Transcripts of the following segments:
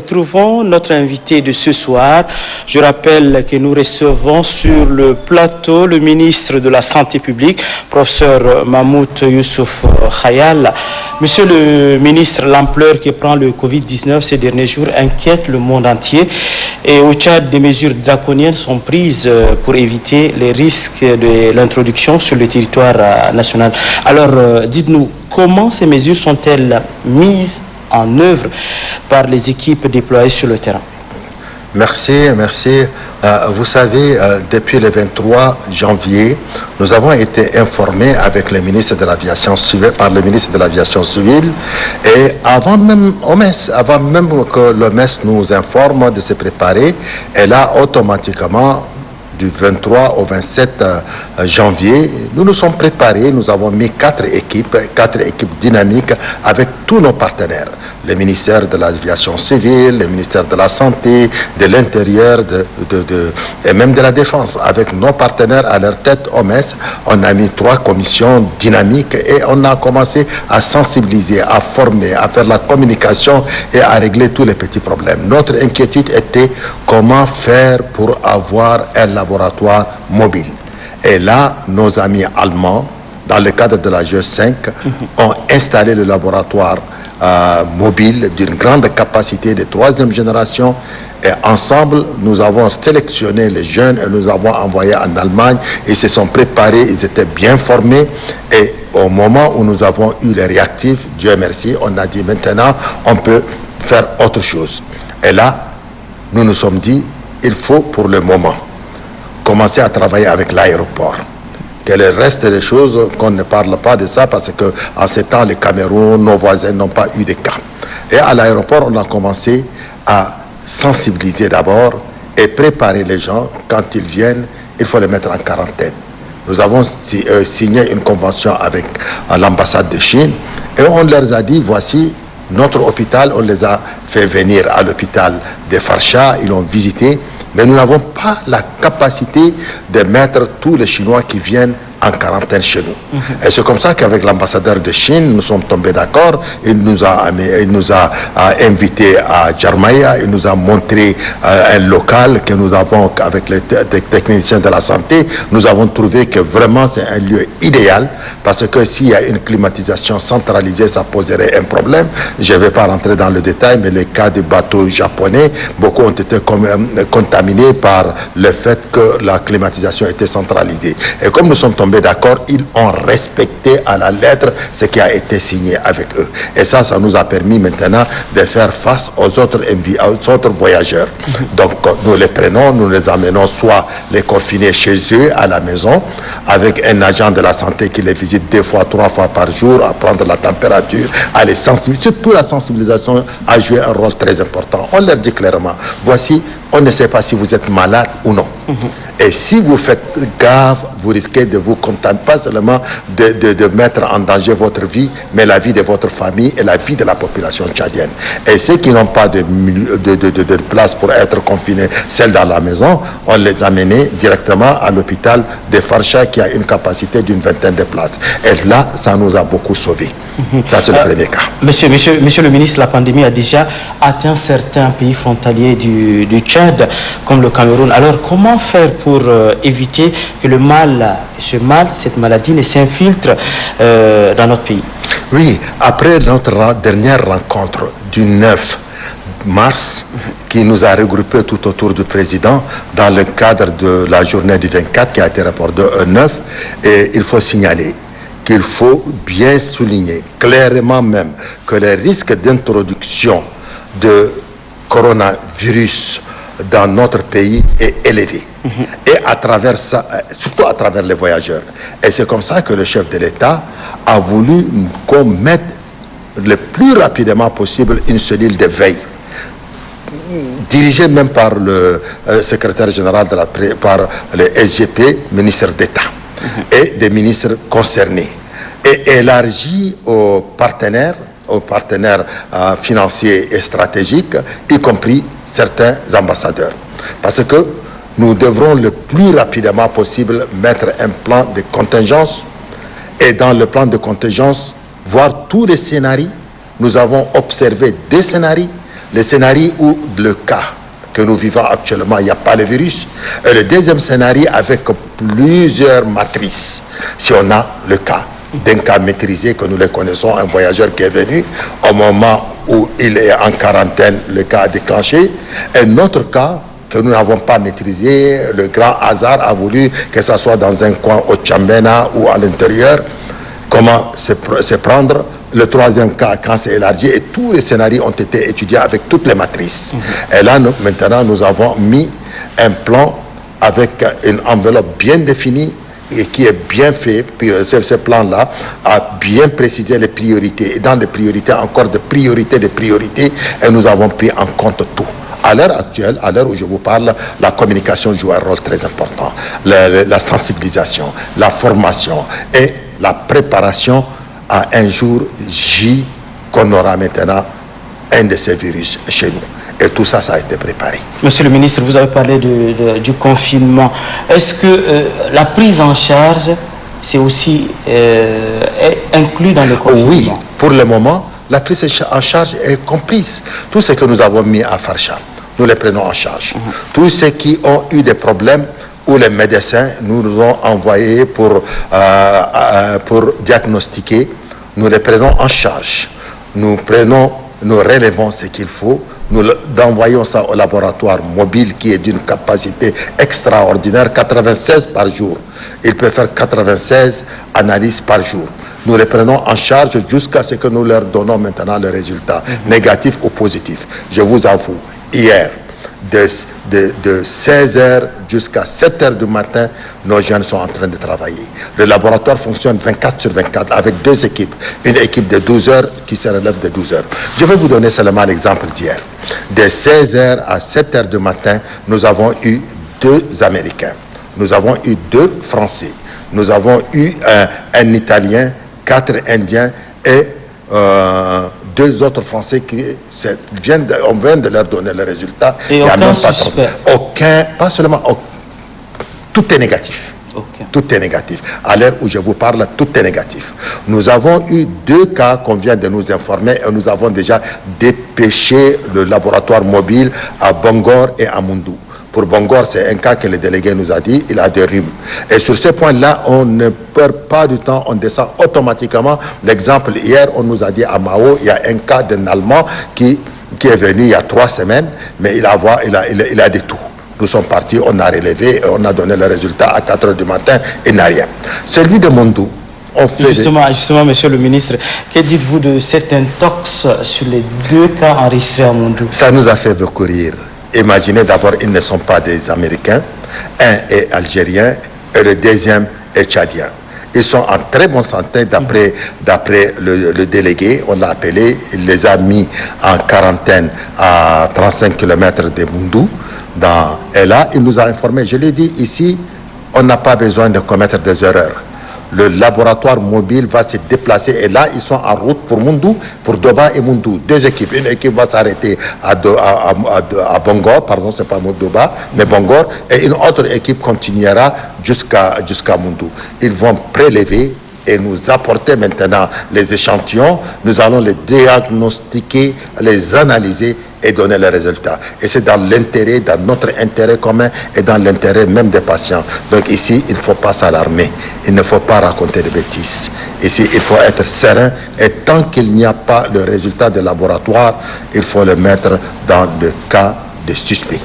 retrouvons notre invité de ce soir. Je rappelle que nous recevons sur le plateau le ministre de la Santé publique, professeur Mahmoud Youssouf Khayal. Monsieur le ministre, l'ampleur que prend le Covid-19 ces derniers jours inquiète le monde entier. Et au Tchad, des mesures draconiennes sont prises pour éviter les risques de l'introduction sur le territoire national. Alors, dites-nous, comment ces mesures sont-elles mises en œuvre par les équipes déployées sur le terrain? Merci. Vous savez, depuis le 23 janvier, nous avons été informés avec le ministre de l'Aviation civile, par le ministre de l'Aviation civile, et avant même que l'OMS nous informe de se préparer, et là, automatiquement, du 23 au 27 janvier, nous nous sommes préparés, nous avons mis quatre équipes dynamiques avec tous nos partenaires. Le ministère de l'Aviation civile, le ministère de la Santé, de l'Intérieur et même de la Défense. Avec nos partenaires à leur tête, OMS, on a mis 3 commissions dynamiques et on a commencé à sensibiliser, à former, à faire la communication et à régler tous les petits problèmes. Notre inquiétude était comment faire pour avoir un laboratoire mobile. Et là, nos amis allemands, dans le cadre de la GE5, ont installé le laboratoire mobile d'une grande capacité de 3e génération. Et ensemble, nous avons sélectionné les jeunes et nous avons envoyé en Allemagne. Ils se sont préparés, ils étaient bien formés. Et au moment où nous avons eu les réactifs, Dieu merci, on a dit maintenant, on peut faire autre chose. Et là, nous nous sommes dit, il faut pour le moment commencer à travailler avec l'aéroport. Que le reste des choses, qu'on ne parle pas de ça, parce que en ces temps, le Cameroun, nos voisins n'ont pas eu de cas. Et à l'aéroport, on a commencé à sensibiliser d'abord et préparer les gens. Quand ils viennent, il faut les mettre en quarantaine. Nous avons signé une convention avec l'ambassade de Chine et on leur a dit, voici notre hôpital, on les a fait venir à l'hôpital de Farsha, ils l'ont visité. Mais nous n'avons pas la capacité de mettre tous les Chinois qui viennent en quarantaine chez nous. Et c'est comme ça qu'avec l'ambassadeur de Chine, nous sommes tombés d'accord. Il nous a invités à Djarmaya, il nous a montré un local que nous avons avec les techniciens de la santé. Nous avons trouvé que vraiment c'est un lieu idéal parce que s'il y a une climatisation centralisée, ça poserait un problème. Je ne vais pas rentrer dans le détail, mais les cas de bateaux japonais, beaucoup ont été contaminés par le fait que la climatisation était centralisée. Et comme nous sommes tombés d'accord, ils ont respecté à la lettre ce qui a été signé avec eux. Et ça nous a permis maintenant de faire face aux autres voyageurs. Donc nous les prenons, nous les amenons soit les confiner chez eux à la maison, avec un agent de la santé qui les visite 2 fois, 3 fois par jour, à prendre la température, à les sensibiliser. Surtout la sensibilisation a joué un rôle très important. On leur dit clairement, voici, on ne sait pas si vous êtes malade ou non. Et si vous faites gaffe, vous risquez de vous contaminer, pas seulement de mettre en danger votre vie, mais la vie de votre famille et la vie de la population tchadienne. Et ceux qui n'ont pas de place pour être confinés, celles dans la maison, on les a menés directement à l'hôpital de Farsha qui a une capacité d'une 20aine de places. Et là, ça nous a beaucoup sauvés. Ça, c'est le premier cas. Monsieur le ministre, la pandémie a déjà atteint certains pays frontaliers du Tchad, comme le Cameroun. Alors, comment faire pour éviter que cette maladie ne s'infiltre dans notre pays? Oui, après notre dernière rencontre du 9 mars, qui nous a regroupés tout autour du président dans le cadre de la journée du 24 qui a été reportée au 9, et il faut signaler qu'il faut bien souligner, clairement même, que le risque d'introduction de coronavirus dans notre pays est élevé. Et à travers ça, surtout à travers les voyageurs. Et c'est comme ça que le chef de l'État a voulu qu'on mette le plus rapidement possible une cellule de veille, dirigée même par le secrétaire général par le SGP, ministre d'État, et des ministres concernés, et élargie aux partenaires financiers et stratégiques, y compris certains ambassadeurs. Parce que nous devrons le plus rapidement possible mettre un plan de contingence, et dans le plan de contingence, voir tous les scénarios. Nous avons observé des scénarios Le scénario où le cas que nous vivons actuellement, il n'y a pas le virus. Et le deuxième scénario avec plusieurs matrices. Si on a le cas d'un cas maîtrisé que nous le connaissons, un voyageur qui est venu au moment où il est en quarantaine, le cas a déclenché. Un autre cas que nous n'avons pas maîtrisé, le grand hasard a voulu que ce soit dans un coin au Tchambena ou à l'intérieur, comment se prendre. Le troisième cas, quand c'est élargi, et tous les scénarios ont été étudiés avec toutes les matrices. Et là, maintenant, nous avons mis un plan avec une enveloppe bien définie et qui est bien fait. Ce plan-là a bien précisé les priorités. Et dans les priorités, encore de priorités, et nous avons pris en compte tout. À l'heure actuelle, à l'heure où je vous parle, la communication joue un rôle très important. La sensibilisation, la formation et la préparation à un jour J qu'on aura maintenant un de ces virus chez nous. Et tout ça, ça a été préparé. Monsieur le ministre, vous avez parlé du confinement. Est-ce que la prise en charge, c'est aussi inclus dans le confinement? Oui, pour le moment, la prise en charge est comprise. Tout ce que nous avons mis à Farcha, nous les prenons en charge. Tous ceux qui ont eu des problèmes, où les médecins nous ont envoyés pour diagnostiquer, nous les prenons en charge. Nous relevons ce qu'il faut, nous envoyons ça au laboratoire mobile qui est d'une capacité extraordinaire, 96 par jour. Il peut faire 96 analyses par jour. Nous les prenons en charge jusqu'à ce que nous leur donnons maintenant le résultat, négatif ou positif. Je vous avoue, hier, de 16h jusqu'à 7h du matin, nos jeunes sont en train de travailler. Le laboratoire fonctionne 24 sur 24 avec deux équipes. Une équipe de 12 heures qui se relève de 12 heures. Je vais vous donner seulement l'exemple d'hier. De 16h à 7h du matin, nous avons eu 2 Américains. Nous avons eu 2 Français. Nous avons eu un Italien, 4 Indiens et 2 autres Français qui on vient de leur donner le résultat. Et aucun suspect? Aucun, pas seulement, tout est négatif. Okay. Tout est négatif. À l'heure où je vous parle, tout est négatif. Nous avons eu 2 cas qu'on vient de nous informer et nous avons déjà dépêché le laboratoire mobile à Bangor et à Moundou. Pour Bangor, c'est un cas que le délégué nous a dit, il a des rhumes. Et sur ce point-là, on ne perd pas du temps, on descend automatiquement. L'exemple, hier, on nous a dit à Mao, il y a un cas d'un Allemand qui est venu il y a 3 semaines, mais il a des toux. Nous sommes partis, on a relevé, on a donné le résultat à 4 h du matin, il n'a rien. Celui de Mondou, on fait... Justement, monsieur le ministre, que dites-vous de cet intox sur les 2 cas enregistrés à Mondou? Ça nous a fait beaucoup rire. Imaginez d'abord, ils ne sont pas des Américains. Un est algérien et le deuxième est tchadien. Ils sont en très bonne santé d'après le délégué. On l'a appelé, il les a mis en quarantaine à 35 km de Moundou. Et là, il nous a informé, je l'ai dit ici, on n'a pas besoin de commettre des erreurs. Le laboratoire mobile va se déplacer et là ils sont en route pour Moundou, pour Doba et Moundou. 2 équipes. Une équipe va s'arrêter à Bangor, pardon, c'est pas Doba, mais Bangor, et une autre équipe continuera jusqu'à Moundou. Ils vont prélever et nous apporter maintenant les échantillons. Nous allons les diagnostiquer, les analyser et donner les résultats. Et c'est dans l'intérêt, dans notre intérêt commun et dans l'intérêt même des patients. Donc ici, il ne faut pas s'alarmer. Il ne faut pas raconter des bêtises. Ici, il faut être serein. Et tant qu'il n'y a pas le résultat de laboratoire, il faut le mettre dans le cas de suspect.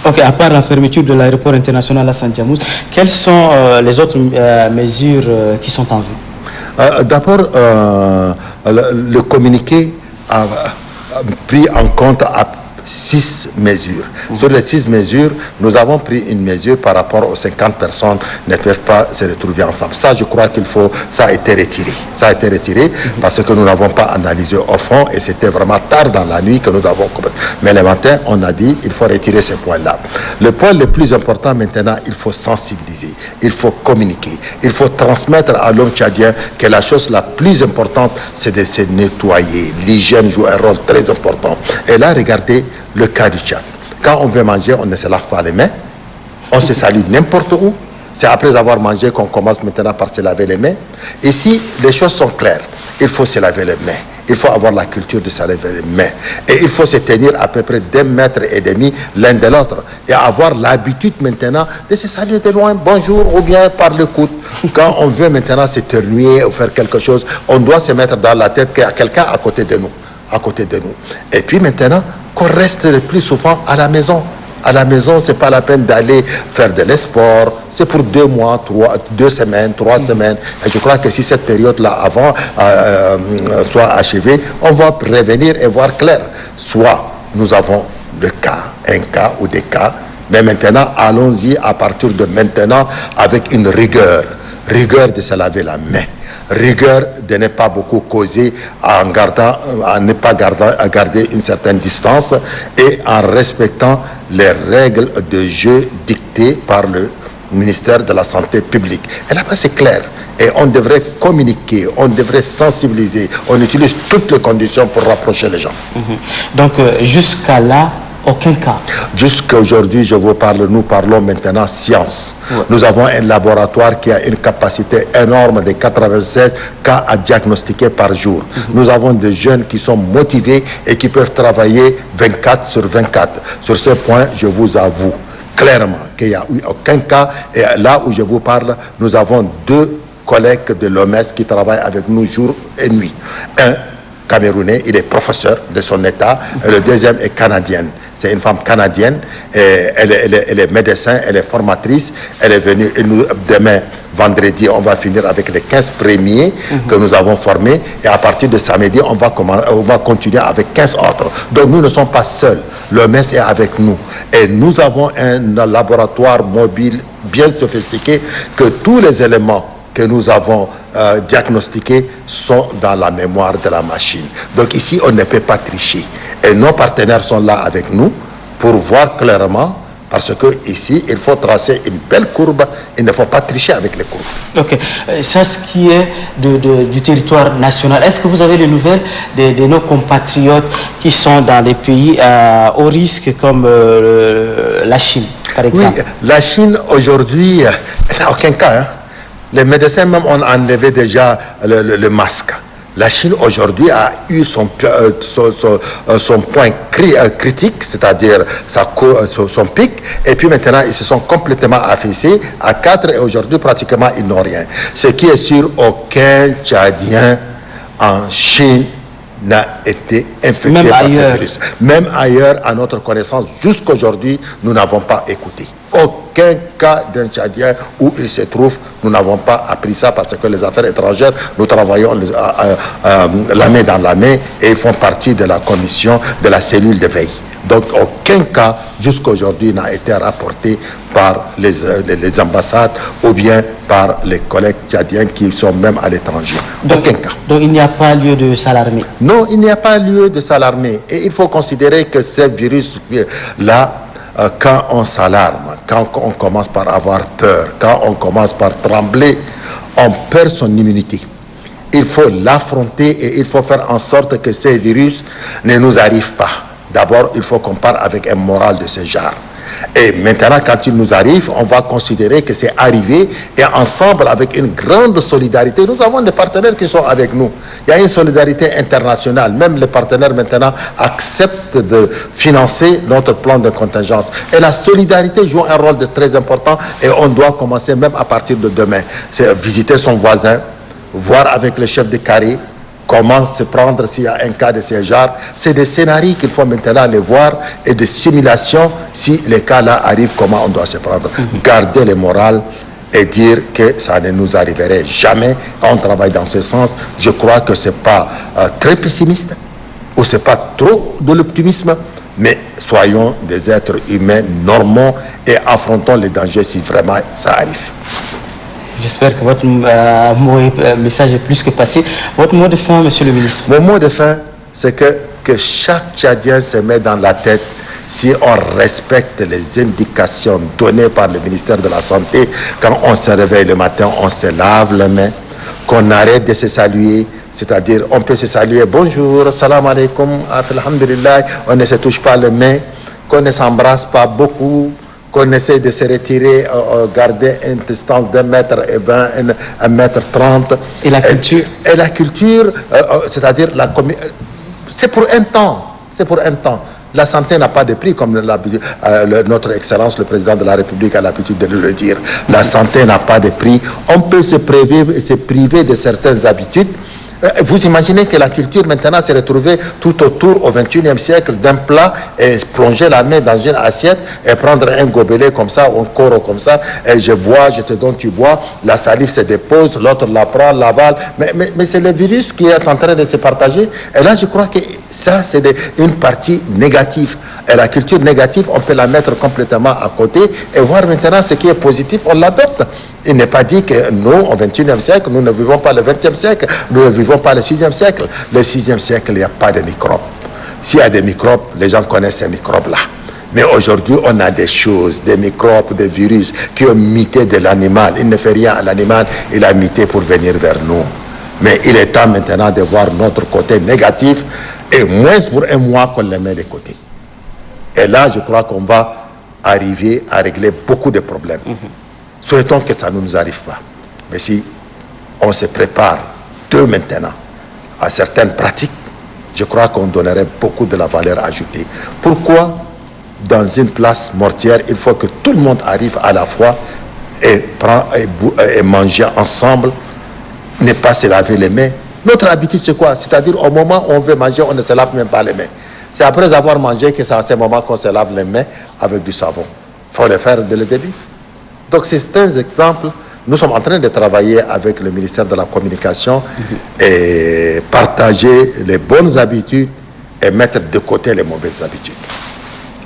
Ok, à part la fermeture de l'aéroport international à Santiamouz, quelles sont les autres mesures qui sont en vue? D'abord, le communiqué a pris en compte à 6 mesures. Sur les 6 mesures, nous avons pris une mesure par rapport aux 50 personnes ne peuvent pas se retrouver ensemble. Ça, je crois ça a été retiré. Ça a été retiré parce que nous n'avons pas analysé au fond et c'était vraiment tard dans la nuit que nous avons compris. Mais le matin, on a dit il faut retirer ces points-là. Le point le plus important maintenant, il faut sensibiliser, il faut communiquer, il faut transmettre à l'homme tchadien que la chose la plus importante, c'est de se nettoyer. L'hygiène joue un rôle très important. Et là, regardez le cas du Tchad. Quand on veut manger, on ne se lave pas les mains. On se salue n'importe où. C'est après avoir mangé qu'on commence maintenant par se laver les mains. Ici, les choses sont claires. Il faut se laver les mains. il faut avoir la culture de saluer les mains. Et il faut se tenir à peu près d'1,5 mètre l'un de l'autre. Et avoir l'habitude maintenant de se saluer de loin, bonjour, ou bien par le coude. Quand on veut maintenant s'éternuer ou faire quelque chose, on doit se mettre dans la tête qu'il y a quelqu'un à côté de nous. Et puis maintenant, qu'on reste le plus souvent à la maison. À la maison, c'est pas la peine d'aller faire de l'esport. C'est pour 2 mois, 2 semaines, 3 semaines. Et je crois que si cette période-là avant soit achevée, on va revenir et voir clair. Soit nous avons un cas ou des cas, mais maintenant, allons-y à partir de maintenant avec une rigueur de se laver la main. Rigueur de ne pas beaucoup causer à garder une certaine distance et en respectant les règles de jeu dictées par le ministère de la Santé publique. Et là-bas, c'est clair. Et on devrait communiquer, on devrait sensibiliser, on utilise toutes les conditions pour rapprocher les gens. Donc, jusqu'à là, aucun cas. Jusqu'à aujourd'hui, nous parlons maintenant science. Ouais. Nous avons un laboratoire qui a une capacité énorme de 96 cas à diagnostiquer par jour. Nous avons des jeunes qui sont motivés et qui peuvent travailler 24 sur 24. Sur ce point, je vous avoue clairement qu'il n'y a eu aucun cas. Et là où je vous parle, nous avons 2 collègues de l'OMS qui travaillent avec nous jour et nuit. Un Camerounais, il est professeur de son état, et le deuxième est canadienne. C'est une femme canadienne, et elle est médecin, elle est formatrice, elle est venue, et demain, vendredi, on va finir avec les 15 premiers que nous avons formés, et à partir de samedi, on va continuer avec 15 autres. Donc nous ne sommes pas seuls, l'OMS est avec nous, et nous avons un laboratoire mobile bien sophistiqué, que tous les éléments que nous avons diagnostiqués sont dans la mémoire de la machine. Donc ici, on ne peut pas tricher. Et nos partenaires sont là avec nous pour voir clairement, parce que ici, il faut tracer une belle courbe, il ne faut pas tricher avec les courbes. Ok, ça ce qui est du territoire national. Est-ce que vous avez des nouvelles de nos compatriotes qui sont dans des pays au risque comme la Chine, par exemple? Oui, la Chine aujourd'hui, elle n'a aucun cas, hein. Les médecins même ont enlevé déjà le masque. La Chine aujourd'hui a eu son point critique, c'est-à-dire son pic, et puis maintenant ils se sont complètement affaissés à 4 et aujourd'hui pratiquement ils n'ont rien. Ce qui est sûr, aucun Tchadien en Chine n'a été infecté par ce virus. Même ailleurs, à notre connaissance, jusqu'aujourd'hui, nous n'avons pas écouté. Aucun cas d'un Tchadien où il se trouve, nous n'avons pas appris ça parce que les affaires étrangères, nous travaillons la main dans la main et ils font partie de la commission de la cellule de veille. Donc aucun cas jusqu'aujourd'hui n'a été rapporté par les ambassades ou bien par les collègues tchadiens qui sont même à l'étranger. Aucun cas. Donc il n'y a pas lieu de s'alarmer? Non, il n'y a pas lieu de s'alarmer. Et il faut considérer que ce virus-là, quand on s'alarme, quand on commence par avoir peur, quand on commence par trembler, on perd son immunité. Il faut l'affronter et il faut faire en sorte que ces virus ne nous arrivent pas. D'abord, il faut qu'on parte avec un moral de ce genre. Et maintenant, quand il nous arrive, on va considérer que c'est arrivé et ensemble, avec une grande solidarité, nous avons des partenaires qui sont avec nous. Il y a une solidarité internationale. Même les partenaires maintenant acceptent de financer notre plan de contingence. Et la solidarité joue un rôle très important et on doit commencer même à partir de demain. C'est visiter son voisin, voir avec le chef de carré, comment se prendre s'il y a un cas de ce genre. C'est des scénarios qu'il faut maintenant les voir et des simulations si les cas-là arrivent, comment on doit se prendre. Garder le moral et dire que ça ne nous arriverait jamais. On travaille dans ce sens. Je crois que c'est pas très pessimiste ou c'est pas trop de l'optimisme, mais soyons des êtres humains normaux et affrontons les dangers si vraiment ça arrive. J'espère que votre message est plus que passé. Votre mot de fin, monsieur le ministre? Mon mot de fin, c'est que chaque Tchadien se met dans la tête, si on respecte les indications données par le ministère de la Santé, quand on se réveille le matin, on se lave les mains, qu'on arrête de se saluer, c'est-à-dire on peut se saluer, bonjour, salam alaikum, alhamdulillah, on ne se touche pas les mains, qu'on ne s'embrasse pas beaucoup, qu'on essaie de se retirer, garder une distance d'1 mètre et 20, 1 mètre 30. Et la culture? Et la culture, c'est-à-dire c'est pour un temps. C'est pour un temps. La santé n'a pas de prix, comme notre Excellence, le Président de la République, a l'habitude de le dire. La santé n'a pas de prix. On peut se priver de certaines habitudes. Vous imaginez que la culture maintenant s'est retrouvée tout autour au XXIe siècle d'un plat et plonger la main dans une assiette et prendre un gobelet comme ça, un coro comme ça, et je bois, je te donne, tu bois, la salive se dépose, l'autre la prend, l'avale. Mais c'est le virus qui est en train de se partager. Et là, je crois que ça, c'est une partie négative. Et la culture négative, on peut la mettre complètement à côté et voir maintenant ce qui est positif, on l'adopte. Il n'est pas dit que nous, au XXIe siècle, nous ne vivons pas le XXe siècle, nous ne vivons pas le VIe siècle. Le VIe siècle, il n'y a pas de microbes. S'il y a des microbes, les gens connaissent ces microbes-là. Mais aujourd'hui, on a des choses, des microbes, des virus qui ont muté de l'animal. Il ne fait rien à l'animal, il a muté pour venir vers nous. Mais il est temps maintenant de voir notre côté négatif et moins pour un mois qu'on les met de côté. Et là, je crois qu'on va arriver à régler beaucoup de problèmes. Souhaitons que ça ne nous arrive pas. Mais si on se prépare dès maintenant à certaines pratiques, je crois qu'on donnerait beaucoup de la valeur ajoutée. Pourquoi, dans une place mortuaire, il faut que tout le monde arrive à la fois et manger ensemble, ne pas se laver les mains? Notre habitude, c'est quoi? C'est-à-dire, au moment où on veut manger, on ne se lave même pas les mains. C'est après avoir mangé que c'est à ce moment qu'on se lave les mains avec du savon. Il faut le faire dès le début. Donc c'est un exemple. Nous sommes en train de travailler avec le ministère de la Communication et partager les bonnes habitudes et mettre de côté les mauvaises habitudes.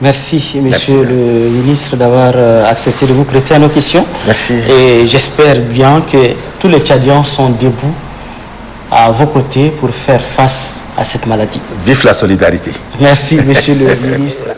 Merci, monsieur le ministre, d'avoir accepté de vous prêter à nos questions. Merci. Et j'espère bien que tous les Tchadiens sont debout à vos côtés pour faire face à cette maladie. Vive la solidarité. Merci, monsieur le ministre.